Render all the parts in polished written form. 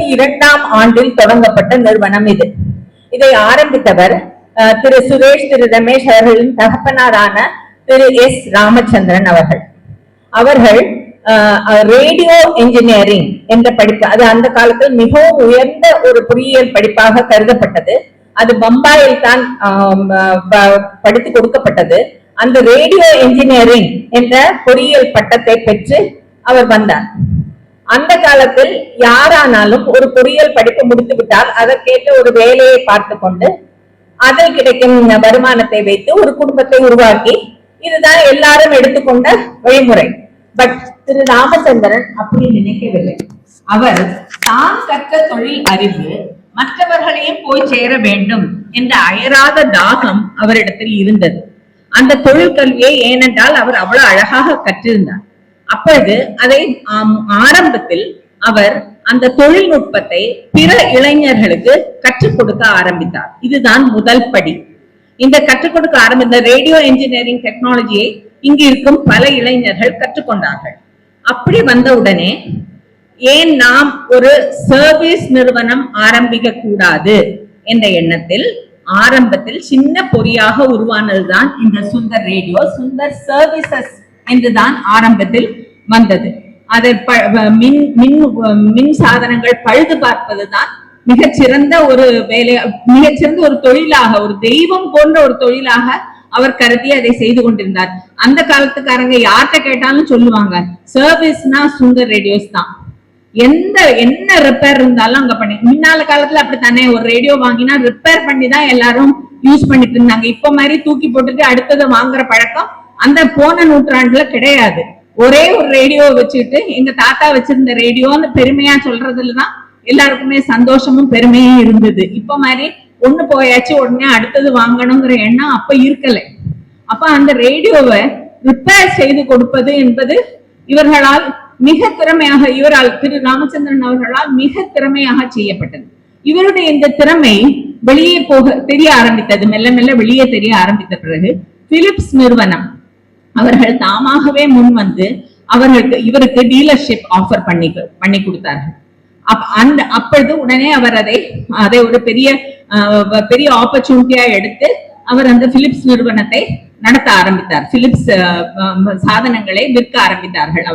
1982ஆம் ஆண்டில் தொடங்கப்பட்ட நிறுவனம் இது. இதை ஆரம்பித்தவர் திரு சுரேஷ், திரு ரமேஷ் அவர்களின் தகப்பனாரான திரு எஸ் ராமச்சந்திரன் அவர்கள். அவர்கள் ரேடியோ என்ஜினியரிங் என்ற படிப்பு, அது அந்த காலத்தில் மிகவும் உயர்ந்த ஒரு பொறியியல் படிப்பாக கருதப்பட்டது. அது பம்பாயில் தான் படித்து கொடுக்கப்பட்டது. அந்த ரேடியோ என்ஜினியரிங் என்ற பொறியியல் பட்டத்தை பெற்று அவர் வந்தார். அந்த காலத்தில் யாரானாலும் ஒரு பொறியியல் படிப்பு முடித்து விட்டால் அதற்கேற்ற ஒரு வேலையை பார்த்து கொண்டு அதில் கிடைக்கும் வருமானத்தை வைத்து ஒரு குடும்பத்தை உருவாக்கி, இதுதான் எல்லாரும் எடுத்துக்கொண்ட வழிமுறை. பட் திரு ராமச்சந்திரன் அப்படி நினைக்கவில்லை. அவர் தான் கற்ற தொழில் அறிவு மற்றவர்களையும் போய் சேர வேண்டும் என்ற அயராத தாகம் அவரிடத்தில் இருந்தது. அந்த தொழிற்கல்வியை ஏனென்றால் அவர் அவ்வளவு அழகாக கற்றிருந்தார். அப்பொழுது அதை ஆரம்பத்தில் அவர் அந்த தொழில்நுட்பத்தை பிற இளைஞர்களுக்கு கற்றுக் கொடுக்க ஆரம்பித்தார். இதுதான் முதல் படி. இந்த கற்றுக் கொடுக்க ஆரம்பித்த ரேடியோ என்ஜினியரிங் டெக்னாலஜியை இங்கு இருக்கும் பல இளைஞர்கள் கற்றுக்கொண்டார்கள். அப்படி வந்தவுடனே ஏன் நாம் ஒரு சர்வீஸ் நிறுவனம் ஆரம்பிக்க கூடாது என்ற எண்ணத்தில் ஆரம்பத்தில் சின்ன பொறியாக உருவானதுதான் இந்த சுந்தர் ரேடியோ. சுந்தர் சர்வீசஸ் என்றுதான் ஆரம்பத்தில் வந்தது. அதை மின் சாதனங்கள் பழுது பார்ப்பதுதான் மிகச்சிறந்த ஒரு வேலை, மிகச்சிறந்த ஒரு தொழிலாக, ஒரு தெய்வம் போன்ற ஒரு தொழிலாக அவர் கருதி அதை செய்து கொண்டிருந்தார். அந்த காலத்துக்காரங்க யார்கிட்ட கேட்டாலும் சொல்லுவாங்க, சர்வீஸ்னா சுந்தர் ரேடியோஸ் தான். என்ன ரிப்பேர் இருந்தாலும் அங்க பண்ணி, முன்னால காலத்துல அப்படித்தானே, ஒரு ரேடியோ வாங்கினா ரிப்பேர் பண்ணி தான் எல்லாரும் யூஸ் பண்ணிட்டு இருந்தாங்க. இப்ப மாதிரி தூக்கி போட்டுட்டு அடுத்தது வாங்குற பழக்கம் அந்த போன நூற்றாண்டுல கிடையாது. ஒரே ஒரு ரேடியோ வச்சுட்டு எங்க தாத்தா வச்சிருந்த ரேடியோன்னு பெருமையா சொல்றதுலதான் எல்லாருக்குமே சந்தோஷமும் பெருமையும் இருந்தது. இப்ப மாதிரி ஒண்ணு போயாச்சு உடனே அடுத்தது வாங்கணுங்கிற எண்ணம் அப்ப இருக்கலை. அப்ப அந்த ரேடியோவை ரிப்பேர் செய்து கொடுப்பது என்பது இவர்களால் மிக திறமையாக, இவரால் திரு ராமச்சந்திரன் அவர்களால் மிக திறமையாக செய்யப்பட்டது. இவருடைய இந்த திறமை வெளியே தெரிய ஆரம்பித்தது. மெல்ல மெல்ல வெளியே தெரிய ஆரம்பித்த பிறகு பிலிப்ஸ் நிறுவனம் அவர்கள் தாமாகவே முன் வந்து இவருக்கு டீலர்ஷிப் ஆஃபர் பண்ணி கொடுத்தார்கள். அப்பொழுது உடனே அவர் அதை ஒரு பெரிய ஆப்பர்ச்சுனிட்டியா எடுத்து அவர் அந்த பிலிப்ஸ் நிறுவனத்தை நடத்த ஆரம்பித்தார். பிலிப்ஸ் சாதனங்களை விற்க ஆரம்பித்தார்கள்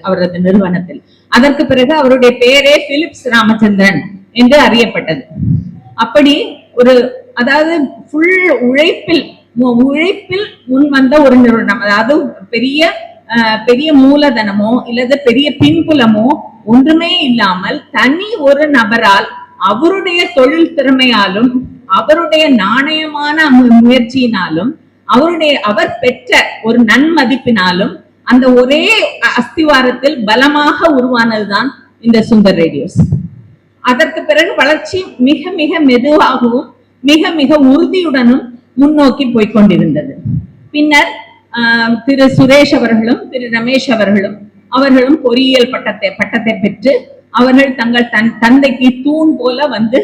அவரது நிறுவனத்தில். அதற்கு பிறகு அவருடைய பேரே பிலிப்ஸ் ராமச்சந்திரன் என்று அறியப்பட்டது. அப்படி அதாவது ஃபுல் உழைப்பில் முன் வந்த ஒரு நிறுவனம். அதாவது பெரிய மூலதனமோ இல்லது பெரிய பின்புலமோ ஒன்றுமே இல்லாமல் தனி ஒரு நபரால் அவருடைய தொழில் திறமையாலும் அவருடைய நாணயமான முயற்சியினாலும் அவர் பெற்ற ஒரு நன்மதிப்பினாலும் அந்த ஒரே அஸ்திவாரத்தில் பலமாக உருவானதுதான் இந்த சுந்தர் ரேடியோஸ். அதற்கு பிறகு வளர்ச்சி மிக மிக மெதுவாகவும் மிக மிக உறுதியுடனும் முன்னோக்கி போய்கொண்டிருந்தது. பின்னர் திரு சுரேஷ் அவர்களும் திரு ரமேஷ் அவர்களும் பொறியியல் பட்டத்தை பெற்று அவர்கள் தங்கள் தந்தைக்கு தூண் போல வந்து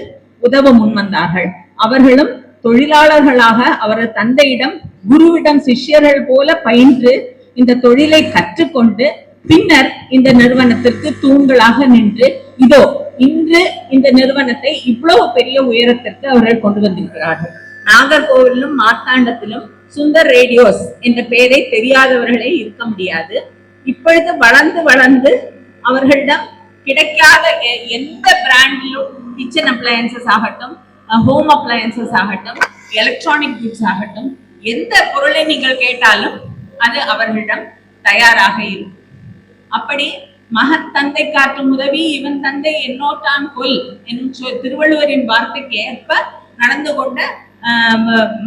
உதவ முன்வந்தார்கள். அவர்களும் தொழிலாளர்களாக அவரது தந்தையிடம் குருவிடம் சிஷ்யர்கள் போல பயின்று இந்த தொழிலை கற்றுக்கொண்டு பின்னர் இந்த நிறுவனத்திற்கு தூண்களாக நின்று இதோ இன்று இந்த நிறுவனத்தை இவ்வளவு பெரிய உயரத்திற்கு அவர்கள் கொண்டு வந்திருக்கிறார்கள். நாகர்கோவிலும் மார்த்தாண்டத்திலும் சுந்தர் ரேடியோஸ் என்ற பெயரை தெரியாதவர்களே இருக்க முடியாது. இப்பொழுது வளர்ந்து அவர்களிடம் கிடைக்காத எந்த பிராண்டிலும் கிச்சன் அப்ளையன்சஸ் ஆகட்டும், ஹோம் அப்ளையன்சஸ் ஆகட்டும், எலக்ட்ரானிக் குட்ஸ் ஆகட்டும், எந்த பொருளை நீங்கள் கேட்டாலும் அது அவர்களிடம் தயாராக இருக்கும். அப்படி மகன் தந்தை காட்டும் உதவி இவன் தந்தை என்னோட்டான் கொல் என்னும் திருவள்ளுவரின் வார்த்தைக்கு ஏற்ப நடந்து கொண்ட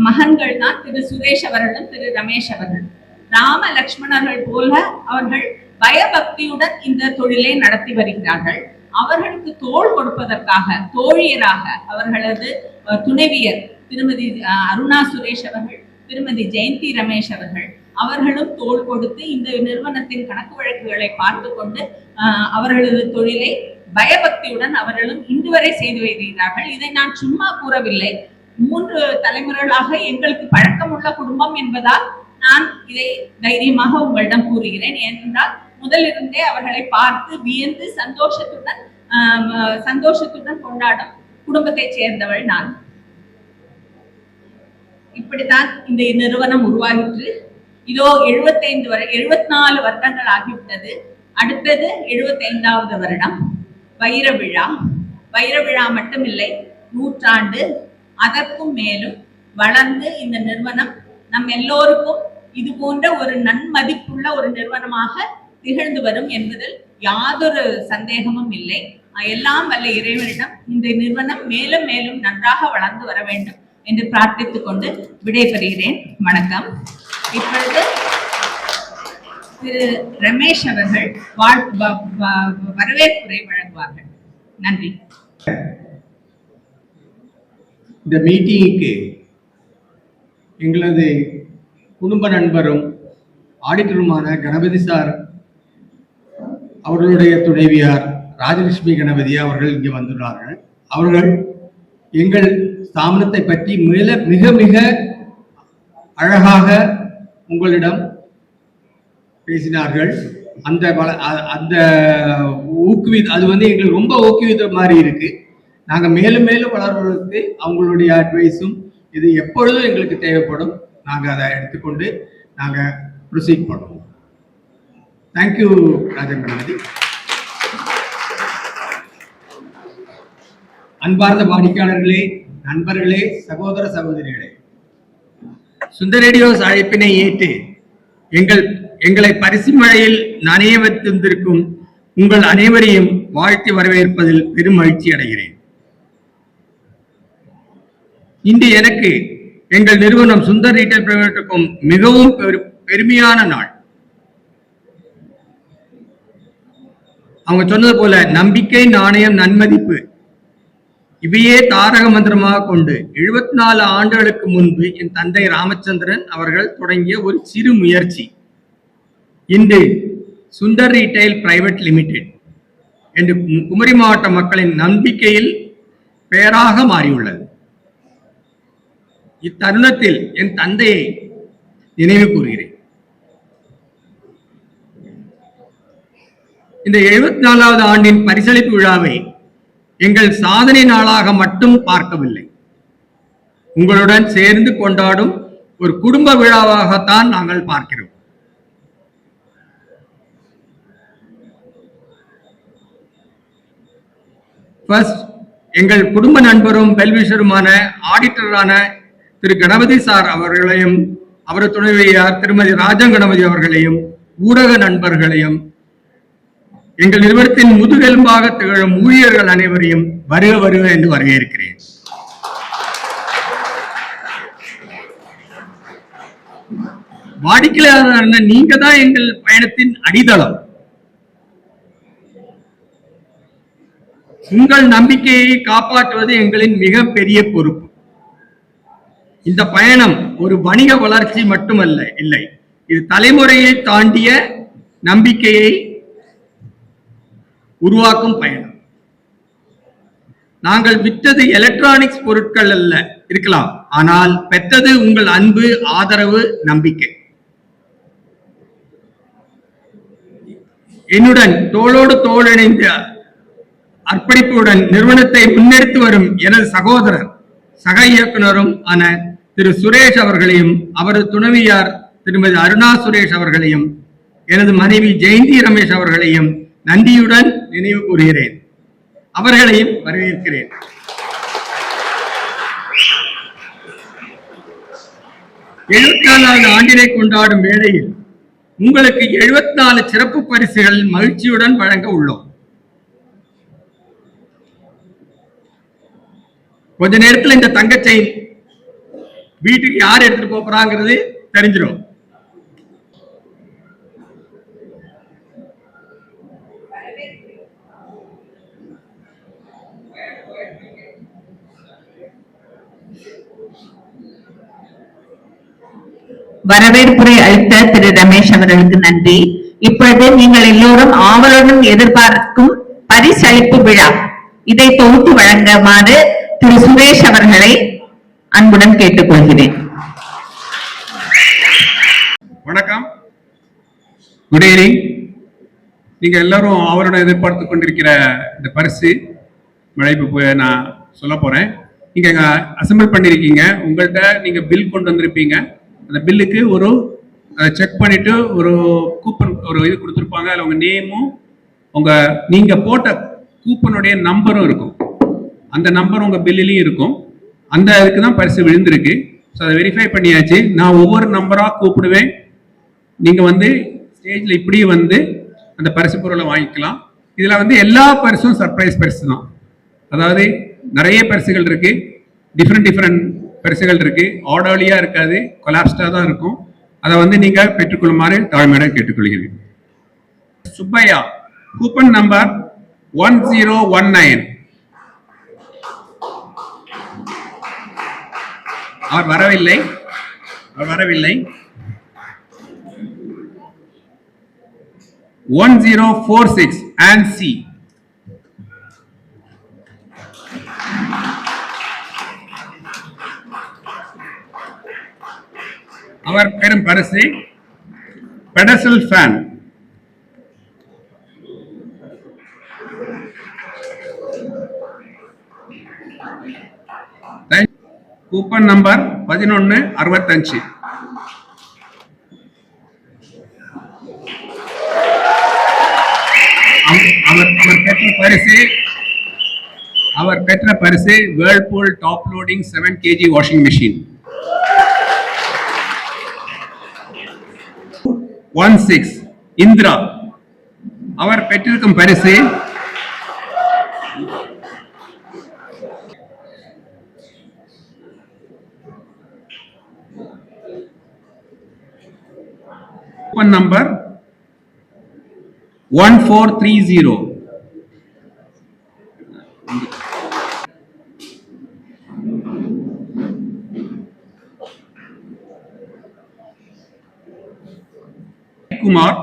மகன்கள் தான் திரு சுரேஷ் அவர்களும் திரு ரமேஷ் அவர்களும். ராம லக்ஷ்மணர்கள் போல அவர்கள் பயபக்தியுடன் இந்த தொழிலை நடத்தி வருகிறார்கள். அவர்களுக்கு தோள் கொடுப்பதற்காக தோழியராக அவர்களது துணைவியர் திருமதி அருணா சுரேஷ் அவர்கள், திருமதி ஜெயந்தி ரமேஷ் அவர்களும் தோள் கொடுத்து இந்த நிறுவனத்தின் கணக்கு வழக்குகளை பார்த்து கொண்டு அவர்களது தொழிலை பயபக்தியுடன் அவர்களும் இன்று வரை செய்து வருகிறார்கள். இதை நான் சும்மா கூறவில்லை. 3 தலைமுறைகளாக எங்களுக்கு பழக்கமுள்ள குடும்பம் என்பதால் நான் இதை தைரியமாக உங்களிடம் கூறுகிறேன். ஏனென்றால் முதலிருந்தே அவர்களை பார்த்து வியந்து சந்தோஷத்துடன் சந்தோஷத்துடன் கொண்டாடும் குடும்பத்தை சேர்ந்தவள் நான். இப்படித்தான் இந்த நிறுவனம் உருவாகிற்று. இதோ 74 வருடங்கள் ஆகிவிட்டது. அடுத்தது 75வது வருடம் வைர விழா. வைர விழா மட்டுமில்லை, 100 ஆண்டு அதற்கும் மேலும் வளர்ந்து இந்த நிறுவனம் நம் எல்லோருக்கும் இது போன்ற ஒரு நன்மதிப்புள்ள ஒரு நிறுவனமாக திகழ்ந்து வரும் என்பதில் யாதொரு சந்தேகமும் இல்லை. எல்லாம் வல்ல இறைவனிடம் இந்த நிறுவனம் மேலும் மேலும் நன்றாக வளர்ந்து வர வேண்டும் என்று பிரார்த்தித்துக் கொண்டு விடைபெறுகிறேன். வணக்கம். இப்பொழுது திரு ரமேஷ் அவர்கள் வரவேற்புரை வழங்குவார்கள். நன்றி. இந்த மீட்டிங்க்கு எங்களது குடும்ப நண்பரும் ஆடிட்டருமான கணபதி சார் அவர்களுடைய துணைவியார் ராஜலட்சுமி கணபதி அவர்கள் இங்கே வந்துள்ளார்கள். அவர்கள் எங்கள் ஸ்தாபனத்தை பற்றி மிக மிக அழகாக உங்களிடம் பேசினார்கள். அந்த அது எங்களுக்கு ரொம்ப ஊக்குவித்த மாதிரி இருக்கு. நாங்கள் மேலும் மேலும் வளர்வதற்கு அவங்களுடைய அட்வைஸும் இது எப்பொழுதும் எங்களுக்கு தேவைப்படும். நாங்கள் அதை எடுத்துக்கொண்டு நாங்கள் ப்ரொசீட் பண்ணுவோம். தேங்க்யூ ராஜன் கணபதி. அன்பார்ந்த வாடிக்கையாளர்களே, நண்பர்களே, சகோதர சகோதரிகளே, சுந்தர் ரேடியோஸ் அழைப்பினை ஏற்று எங்களை பரிசு மழையில் நனைய வைத்திருக்கும் உங்கள் அனைவரையும் வாழ்த்தி வரவேற்பதில் பெரும் மகிழ்ச்சி அடைகிறேன். இன்று எனக்கு எங்கள் நிறுவனம் சுந்தர் ரீட்டைல் பிரைவேட்டுக்கும் மிகவும் பெருமையான நாள். அவங்க சொன்னது போல நம்பிக்கை, நாணயம், நன்மதிப்பு இவையே தாரக மந்திரமாக கொண்டு 74 ஆண்டுகளுக்கு முன்பு என் தந்தை ராமச்சந்திரன் அவர்கள் தொடங்கிய ஒரு சிறு முயற்சி இன்று சுந்தர் ரீட்டைல் பிரைவேட் லிமிடெட் என்று குமரி மாவட்ட மக்களின் நம்பிக்கையில் பெயராக மாறியுள்ளது. இத்தருணத்தில் என் தந்தையை நினைவு கூறுகிறேன். இந்த 74வது ஆண்டின் பரிசளிப்பு விழாவை எங்கள் சாதனை நாளாக மட்டும் பார்க்கவில்லை, உங்களுடன் சேர்ந்து கொண்டாடும் ஒரு குடும்ப விழாவாகத்தான் நாங்கள் பார்க்கிறோம். ஃபர்ஸ்ட், எங்கள் குடும்ப நண்பரும் வெல்விஷருமான ஆடிட்டரான திரு கணபதி சார் அவர்களையும் அவரது துணைவியார் திருமதி ராஜன் கணபதி அவர்களையும் ஊடக நண்பர்களையும் எங்கள் நிறுவனத்தின் முதுகெலும்பாக திகழும் ஊழியர்கள் அனைவரையும் வருக வருக என்று வரவேற்கிறேன். வாடிக்கையாளர் நீங்க தான் எங்கள் பயணத்தின் அடித்தளம். உங்கள் நம்பிக்கையை காப்பாற்றுவது எங்களின் மிக பெரிய பொறுப்பு. இந்த பயணம் ஒரு வணிக வளர்ச்சி மட்டுமல்ல, இல்லை, இது தலைமுறையை தாண்டிய நம்பிக்கையை உருவாக்கும் பயணம். நாங்கள் விற்றது எலக்ட்ரானிக்ஸ் பொருட்கள் அல்ல இருக்கலாம், ஆனால் பெற்றது உங்கள் அன்பு, ஆதரவு, நம்பிக்கை. என்னுடன் தோளோடு தோள் இணைந்த அர்ப்பணிப்புடன் நிறுவனத்தை முன்னெடுத்து வரும் எனது சகோதரர் சக இயக்குனரும் ஆன திரு சுரேஷ் அவர்களையும் அவரது துணைவியார் திருமதி அருணா சுரேஷ் அவர்களையும் எனது மனைவி ஜெயந்தி ரமேஷ் அவர்களையும் நன்றியுடன் நினைவு கூறுகிறேன். அவர்களையும் வரவேற்கிறேன். ஆண்டினை கொண்டாடும் வேளையில் உங்களுக்கு 74 சிறப்பு பரிசுகள் மகிழ்ச்சியுடன் வழங்க உள்ளோம். கொஞ்ச நேரத்தில் இந்த தங்கச்சை வீட்டுக்கு யார் எடுத்துட்டு போறாங்கிறது தெரிஞ்சிடும். வரவேற்புரை அளித்த திரு ரமேஷ் அவர்களுக்கு நன்றி. இப்பொழுது நீங்கள் எல்லோரும் ஆவலுடன் எதிர்பார்க்கும் பரிசளிப்பு விழா, இதை தொகுத்து வழங்குமாறு திரு சுரேஷ் அவர்களை அன்புடன் கேட்டுக்கொள்கிறேன். வணக்கம், குட் ஈவினிங். நீங்க எல்லாரும் அவரோட எதிர்பார்த்து கொண்டிருக்கிற இந்த பரிசு மழைப்பு நான் சொல்ல போறேன். நீங்க அசம்பிள் பண்ணிருக்கீங்க. உங்கள்கிட்ட நீங்க பில் கொண்டு வந்திருப்பீங்க. அந்த பில்லுக்கு ஒரு செக் பண்ணிட்டு ஒரு கூப்பன் ஒரு இது கொடுத்துருப்பாங்க. அதில் உங்க நேமும் உங்க நீங்க போட்ட கூப்பனுடைய நம்பரும் இருக்கும். அந்த நம்பர் உங்க பில்லுலையும் இருக்கும். அந்த இதுக்கு தான் பரிசு விழுந்திருக்கு. ஸோ அதை வெரிஃபை பண்ணியாச்சு. நான் ஒவ்வொரு நம்பரா கூப்பிடுவேன். நீங்க வந்து ஸ்டேஜ்ல இப்படி வந்து அந்த பரிசு பொருளை வாங்கிக்கலாம். இதுல வந்து எல்லா பரிசும் சர்ப்ரைஸ் பரிசு தான். அதாவது நிறைய பரிசுகள் இருக்கு, டிஃப்ரெண்ட் பரிசுகள் இருக்கு. ஆர்டர்லியா இருக்காது, கொலாப்ஸ்டா தான் இருக்கும். அதை வந்து நீங்க பெற்றுக்கொள்ளுமாறு தாழ்மையுடன் கேட்டுக்கொள்கிறேன். Subbaiah, coupon number 1019. அவர் வரவில்லை. 1046 and C. அவர் பெரும் பரிசு பெடசல் ஃபேன். Coupon number 1165. அவர் பெற்ற பரிசு Whirlpool top loading 7 kg washing machine. 16 Indira. அவர் பெற்றிருக்கும் பரிசு நம்பர் 1430. குமார்.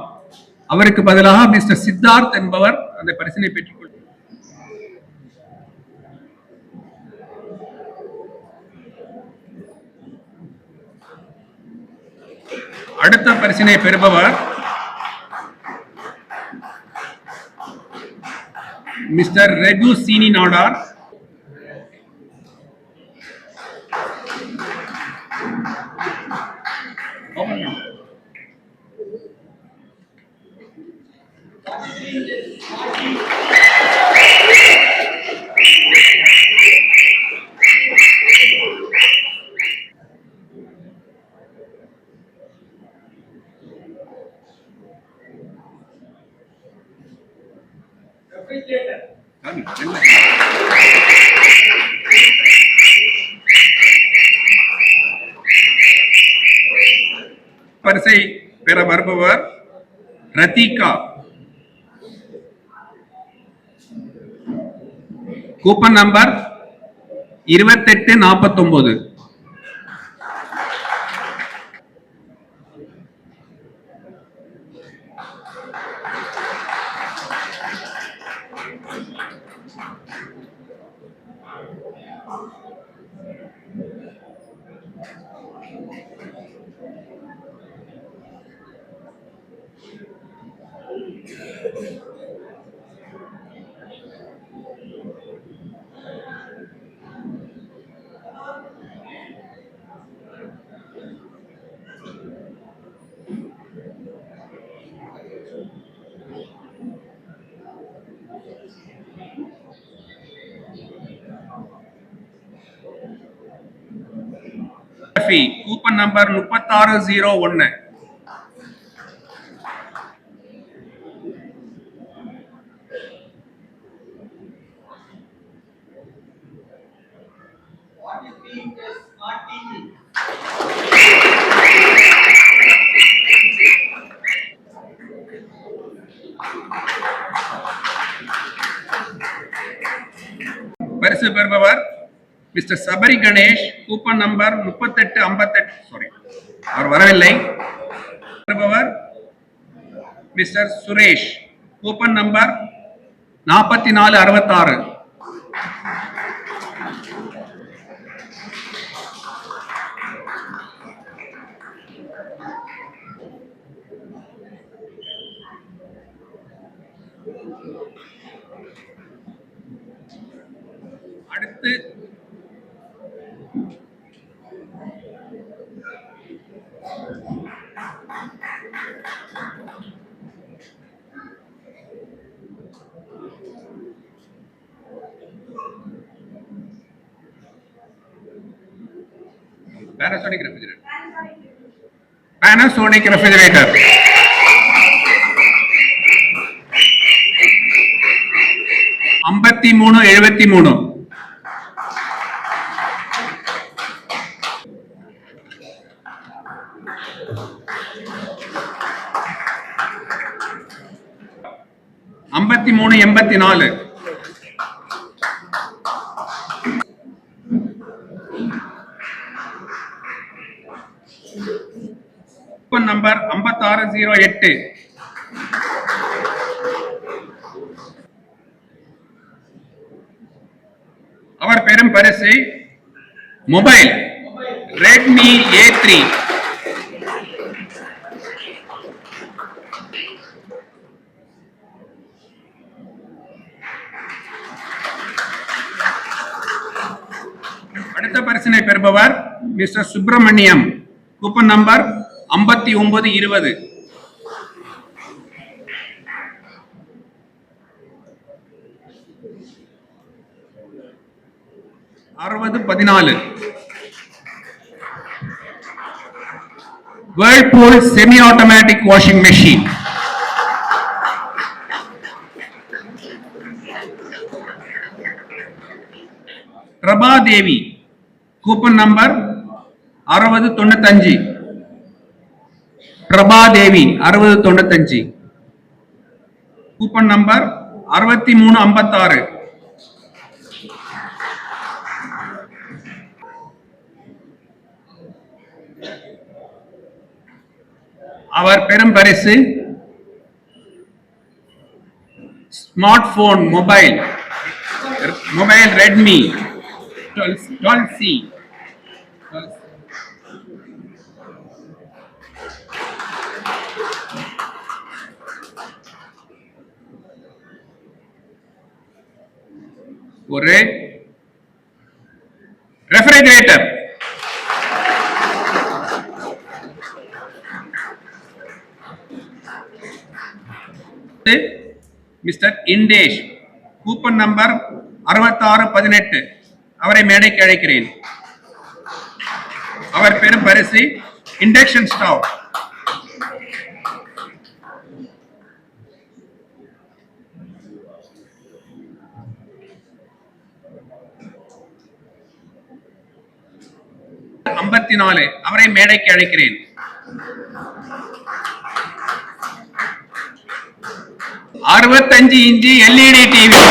அவருக்கு பதிலாக மிஸ்டர் சித்தார்த் என்பவர் அந்த பரிசினை பெற்றுக் கொள்கிறார். அடுத்த பரிசினை பெறுபவர் மிஸ்டர் ரெகு சீனி நாடார். பரிசை பெற வருபவர் Rathika. Coupon number 2849. Coupon number 3601. பரிசு பெறுபவர் mister Sabari Ganesh. Coupon number 3858. Sorry, அவர் வரவில்லை. பெறுபவர் மிஸ்டர் சுரேஷ். Coupon number 4466. அடுத்து Panasonic refrigerator. Panasonic refrigerator. ஐம்பத்தி மூணு 73. ஐம்பத்தி மூணு 84. நம்பர் 5608. அவர் பெரும் பரிசு மொபைல் ரெட்மி A3. அடுத்த பரிசினை பெறுபவர் mister Subramaniam. Coupon number 5920. Whirlpool semi-automatic washing machine. Prabha Devi. Coupon number 6095. Prabha Devi 6095. Coupon number 6356. அவர் பெரும் பரிசு smart phone mobile Redmi 12C. ஒரு refrigerator mister Indesh. Coupon number 6618. அவரை மேடைக்கு அழைக்கிறேன். அவர் பெரும் பரிசு இண்டக்ஷன் ஸ்டவ். அவரை மேடைக்கு அழைக்கிறேன். 65 இன்ச்சு LED டிவி.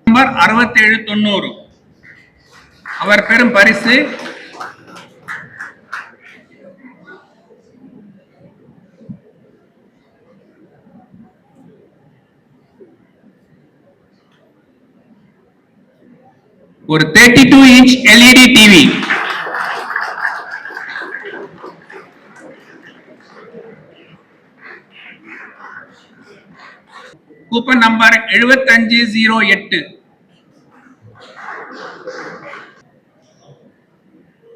நம்பர் 6790. அவர் பெரும் பரிசு ஒரு 32 inch LED TV. Coupon number 7508.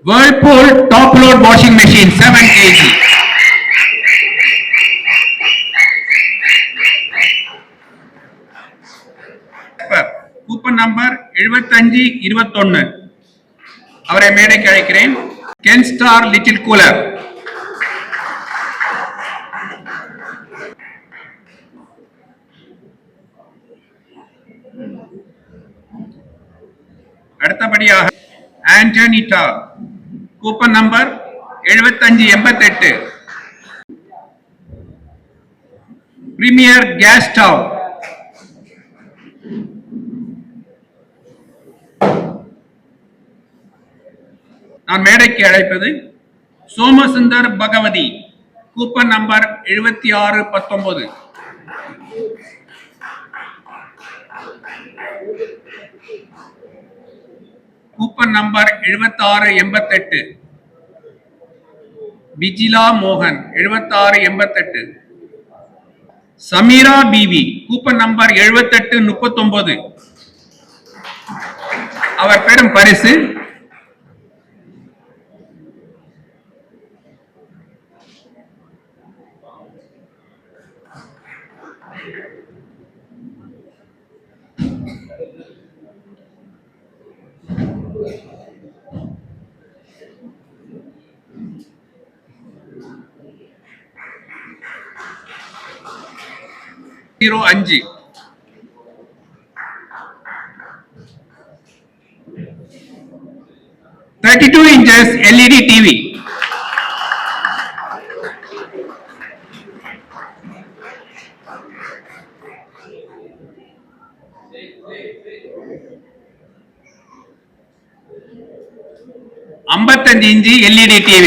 Whirlpool top load washing machine 7 kg. Coupon number 7521. அவரை மேடைக்கு அழைக்கிறேன். Ken Star Little Cooler. அடுத்தபடியாக Antonita. Coupon number 7588. Premier gas stove. நான் மேடைக்கு அழைப்பது Somasundar Bhagavathi. Coupon number 7619. Coupon number 7688 Bijila மோகன் 7688. Sameera PV coupon number 7839. அவர் பெறும் பரிசு ₹5. "32 inches LED TV. "55 inch LED TV.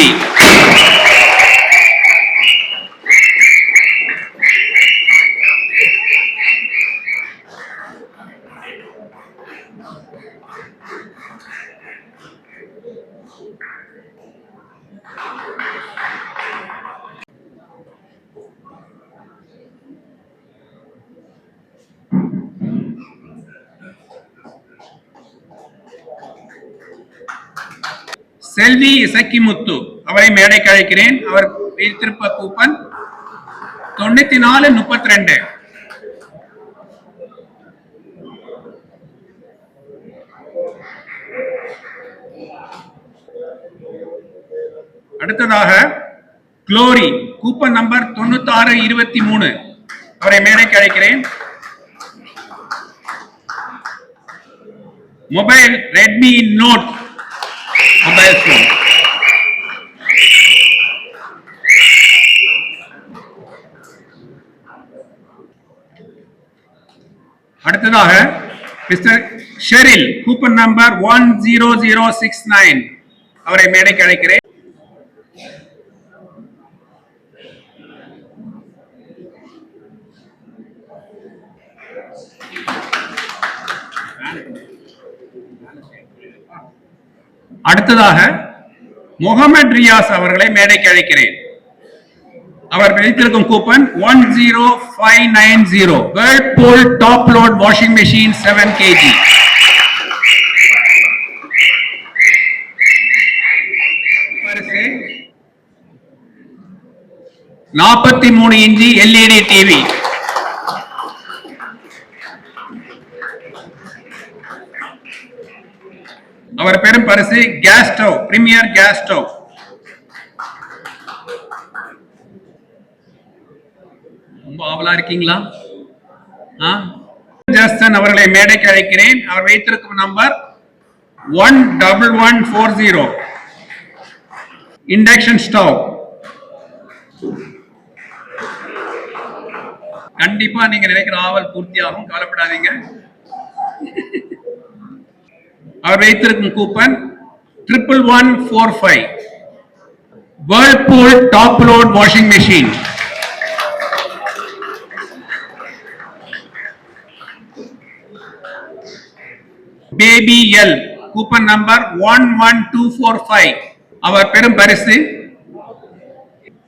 செல்வி இசக்கிமுத்து அவரை மேடைக்கு அழைக்கிறேன். அவர் வைத்திருப்ப கூப்பன் 9432. அடுத்ததாக குளோரி கூப்பன் நம்பர் 9623. அவரை மேடைக்கு அழைக்கிறேன். Mobile Redmi Note mobile phone. அடுத்ததாக மிஸ்டர் ஷெரில் கூப்பன் நம்பர் 10069. அவரை மேடைக்கு அழைக்கிறேன். அடுத்ததாக முகமது ரியாஸ் அவர்களை மேடைக்கு அழைக்கிறேன். அவர் வைத்திருக்கும் coupon 10590 Whirlpool top load washing machine 7 kg. பரிசு 43 இன்ச் LED டிவி. அவர் பெரும் பரிசு gas stove, premier gas stove. ரொம்ப ஆவலா இருக்கீங்களா? ஜஸ்டன் அவர்களை மேடைக்கு அழைக்கிறேன். அவர் வைத்திருக்கும் நம்பர் 11140 இண்டக்ஷன் ஸ்டவ். கண்டிப்பா நீங்க நினைக்கிற ஆவல் பூர்த்தியாகும், கவலைப்படாதீங்க. அவர் வைத்திருக்கும் coupon 11145 Whirlpool top load washing machine. Baby L coupon number 11245. அவர் பெரும் பரிசு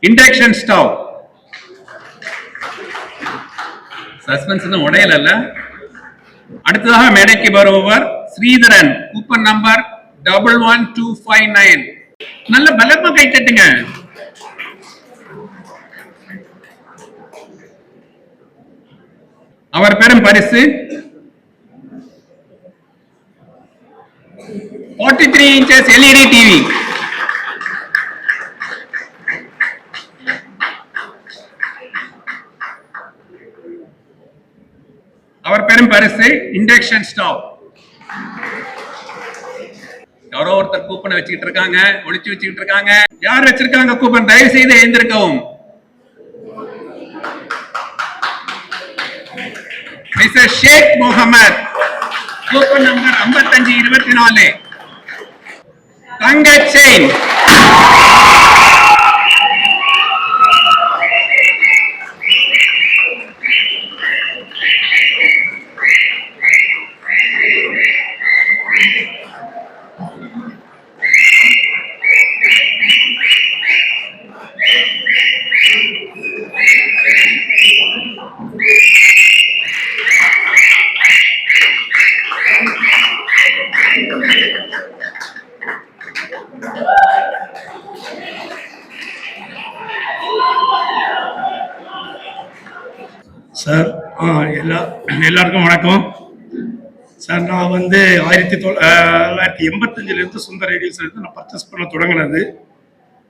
இண்டக்ஷன் ஸ்டவ். சஸ்பென்ஸ் உடையல. அடுத்ததாக மேடைக்கு வருபவர் ஸ்ரீதரன் கூப்பன் நம்பர் 11259. நல்ல பலமா கை தட்டுங்க. அவர் பெரும் பரிசு 43 inches LED டிவி. அவர் பெரும் பரிசு இண்டக்ஷன் ஸ்டவ். யாரோ ஒருத்தர் கூப்பனை வச்சுக்கிட்டு இருக்காங்க, ஒளிச்சு வச்சுக்கிட்டு இருக்காங்க. யார் வச்சிருக்காங்க கூப்பன்? தயவு செய்து எழுந்திருக்கவும். மிஸ்டர் ஷேக் முகமது கூப்பன் நம்பர் 5524 தங்க செயின். சார் எல்லாருக்கும் வணக்கம் சார். நான் வந்து 1985 சுந்தர் ரேடியோஸ் நான் பர்ச்சேஸ் பண்ண தொடங்கினது.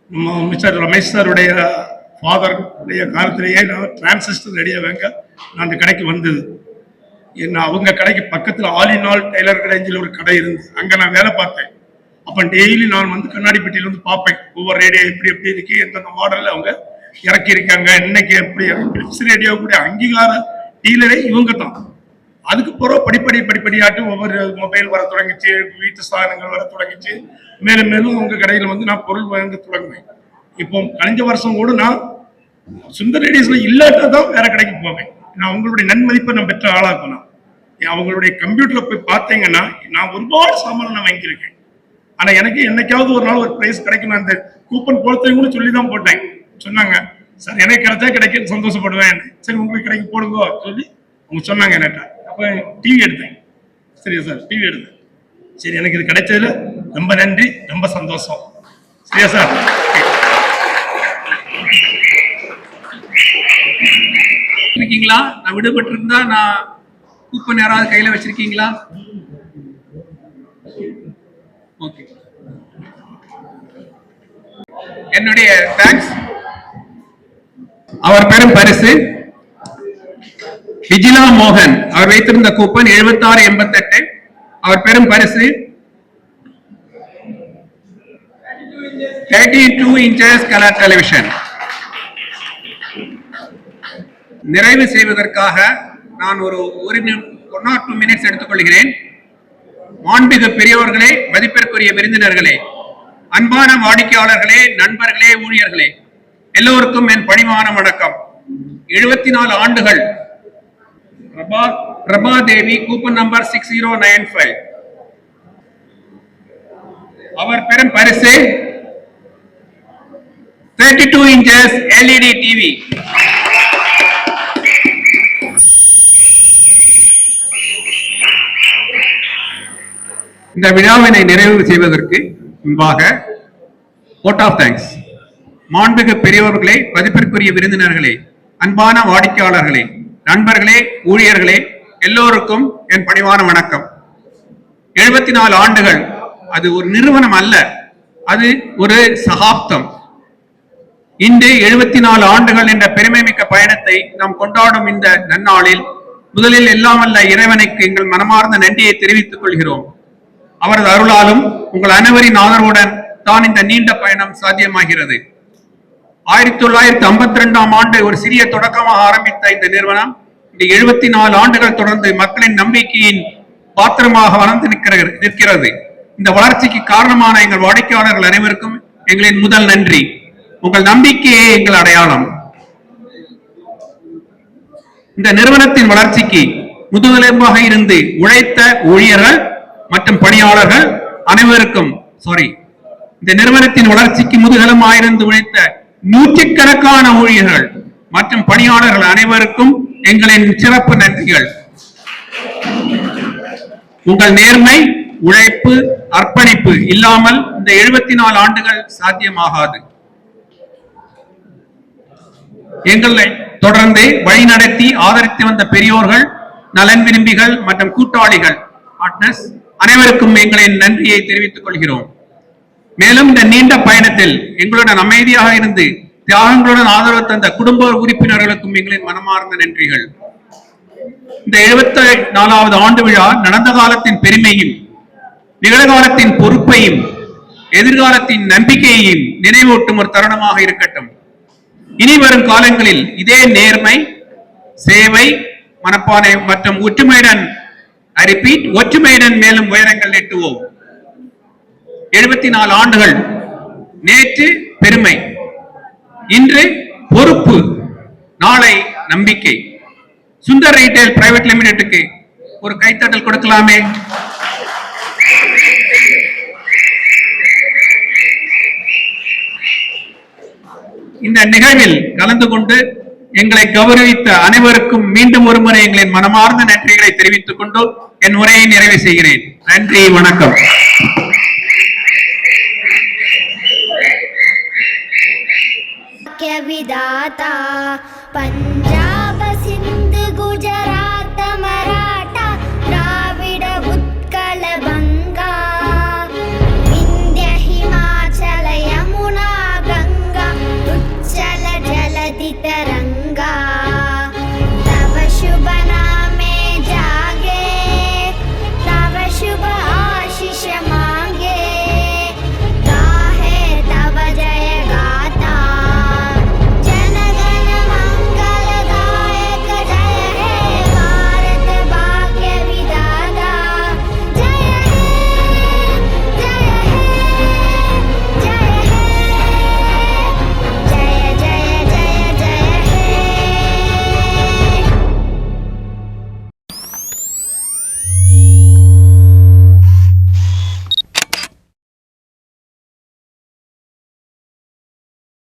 நம்ம மிஸ்டர் ரமேஷ் சாருடைய ஃபாதர் உடைய காலத்திலேயே நான் டிரான்சிஸ்டர் ரேடியோ வாங்க நான் அந்த கடைக்கு வந்தது. என்ன அவங்க கடைக்கு பக்கத்தில் ஆல் இன் ஆல் டெய்லர் ரேஞ்சில் ஒரு கடை இருந்தது. அங்கே நான் வேலை பார்த்தேன். அப்போ டெய்லி நான் வந்து கண்ணாடி பெட்டியில் வந்து பார்ப்பேன், ஒவ்வொரு ரேடியோ எப்படி இருக்கு, எந்தெந்த மாடலில் அவங்க இறக்கி இருக்காங்க, இன்னைக்கு எப்படி பிலிப்ஸ் ரேடியோ கூட அங்கீகார டீலரே இவங்க தான். அதுக்கு பிறகு படிப்படியாட்டு ஒவ்வொரு மொபைல் வர தொடங்கிச்சு, வீட்டு சாதனங்கள் வர தொடங்கிச்சு. மேலும் மேலும் உங்க கடையில் வந்து நான் பொருள் வாங்க தொடங்குவேன். இப்போ கழிஞ்ச வருஷம் கூட நான் சுந்தர் ரேடியோஸ்ல இல்லாட்டா தான் வேற கடைக்கு போவேன். நான் உங்களுடைய நன்மதிப்பை நான் பெற்ற ஆளாக்கணும். அவங்களுடைய கம்ப்யூட்டர்ல போய் பார்த்தீங்கன்னா நான் ஒருபாடு சாமான நான் வாங்கியிருக்கேன். ஆனா எனக்கு என்னைக்காவது ஒரு நாள் ஒரு பிரைஸ் கிடைக்கும். நான் அந்த கூப்பன் போலத்தையும் கூட சொல்லி தான் போட்டேன். சொன்னாங்க, சார் எனக்கு கிடைச்சா கிடைக்கும், சந்தோஷப்படுவேன். சரி உங்களுக்கு கிடைக்க போடுங்க சொல்லி அவங்க சொன்னாங்க என்கிட்ட. அப்போ டிவி எடுத்தேன். சரியா சார், டிவி எடுத்தேன். சரி, எனக்கு இது கிடைச்சதுல ரொம்ப நன்றி, ரொம்ப சந்தோஷம். சரியா சார்? இருக்கீங்களா? நான் விடுபட்டு இருந்தா நான் கூப்பன் யாராவது கையில வச்சிருக்கீங்களா? ஓகே, என்னுடைய தேங்க்ஸ். அவர் பெறும் பரிசு விஜிலா மோகன். அவர் வைத்திருந்த கூப்பன் 7688. அவர் பெறும் பரிசு 32 inches கலர் டெலிவிஷன். நிறைவு செய்வதற்காக நான் ஒரு 1 or 2 minutes எடுத்துக்கொள்கிறேன். மாண்புமிகு பெரியவர்களே, மதிப்பிற்குரிய விருந்தினர்களே, அன்பான வாடிக்கையாளர்களே, நண்பர்களே, ஊழியர்களே, எல்லோருக்கும் என் பணிவான வணக்கம். 74 ஆண்டுகள் பிரபா தேவி, கூப்பன் நம்பர் 6095. அவர் பெறும் பரிசு 32 inches LED டிவி. இந்த விழாவினை நிறைவு செய்வதற்கு முன்பாக vote of thanks. மாண்புமிகு பெரியவர்களே, மதிப்பிற்குரிய விருந்தினர்களே, அன்பான வாடிக்கையாளர்களே, நண்பர்களே, ஊழியர்களே, எல்லோருக்கும் என் பணிவான வணக்கம். 74 ஆண்டுகள் அது ஒரு நிறுவனம் அல்ல, அது ஒரு சகாப்தம். இன்று 74 ஆண்டுகள் என்ற பெருமைமிக்க பயணத்தை நாம் கொண்டாடும் இந்த நன்னாளில் முதலில் எல்லாம் வல்ல இறைவனுக்கு எங்கள் மனமார்ந்த நன்றியை தெரிவித்துக் கொள்கிறோம். அவரது அருளாலும் உங்கள் அனைவரின் ஆதரவுடன் தான் இந்த நீண்ட பயணம் சாத்தியமாகிறது. 1952ஆம் ஆண்டு ஒரு சிறிய தொடக்கமாக ஆரம்பித்த இந்த நிறுவனம் இந்த 74 ஆண்டுகள் தொடர்ந்து மக்களின் நம்பிக்கையின் பாத்திரமாக வளர்ந்து நிற்கிறது. இந்த வளர்ச்சிக்கு காரணமான எங்கள் வாடிக்கையாளர்கள் அனைவருக்கும் எங்களின் முதல் நன்றி. உங்கள் நம்பிக்கையே எங்கள் அடையாளம். இந்த நிறுவனத்தின் வளர்ச்சிக்கு முதுகெலும்பாக இருந்து உழைத்த ஊழியர்கள் மற்றும் பணியாளர்கள் அனைவருக்கும் இந்த நிறுவனத்தின் வளர்ச்சிக்கு முதுகெலும்பாயிருந்து உழைத்த நூற்றுக்கணக்கான ஊழியர்கள் மற்றும் பணியாளர்கள் அனைவருக்கும் எங்களின் சிறப்பு நன்றிகள். உங்கள் நேர்மை, உழைப்பு, அர்ப்பணிப்பு இல்லாமல் இந்த 74 ஆண்டுகள் சாத்தியமாகாது. எங்களை தொடர்ந்து வழிநடத்தி ஆதரித்து வந்த பெரியோர்கள், நலன் விரும்பிகள் மற்றும் கூட்டாளிகள் அனைவருக்கும் எங்களின் நன்றியை தெரிவித்துக் கொள்கிறோம். மேலும் இந்த நீண்ட பயணத்தில் எங்களுடன் அமைதியாக இருந்து தியாகங்களுடன் ஆதரவு தந்த குடும்ப உறுப்பினர்களுக்கும் எங்களின் மனமார்ந்த நன்றிகள். இந்த 74வது ஆண்டு விழா நடந்த காலத்தின் பெருமையும், நிகழ்காலத்தின் பொறுப்பையும், எதிர்காலத்தின் நம்பிக்கையையும் நினைவூட்டும் ஒரு தருணமாக இருக்கட்டும். இனி வரும் காலங்களில் இதே நேர்மை, சேவை, மனப்பானை மற்றும் ஒற்றுமையுடன் மேலும் உயரங்கள் எட்டுவோம். 74 ஆண்டுகள். நேற்று பெருமை, இன்று பொறுப்பு, நாளை நம்பிக்கை. சுந்தர் ரீட்டைல் பிரைவேட் லிமிடெட்டுக்கு ஒரு கைத்தட்டல் கொடுக்கலாமே. இந்த நிகழ்வில் கலந்து கொண்டு எங்களை கௌரவித்த அனைவருக்கும் மீண்டும் ஒருமுறை எங்களின் மனமார்ந்த நன்றிகளை தெரிவித்துக் கொண்டு என் உரையை நிறைவு செய்கிறேன். நன்றி, வணக்கம். विदाता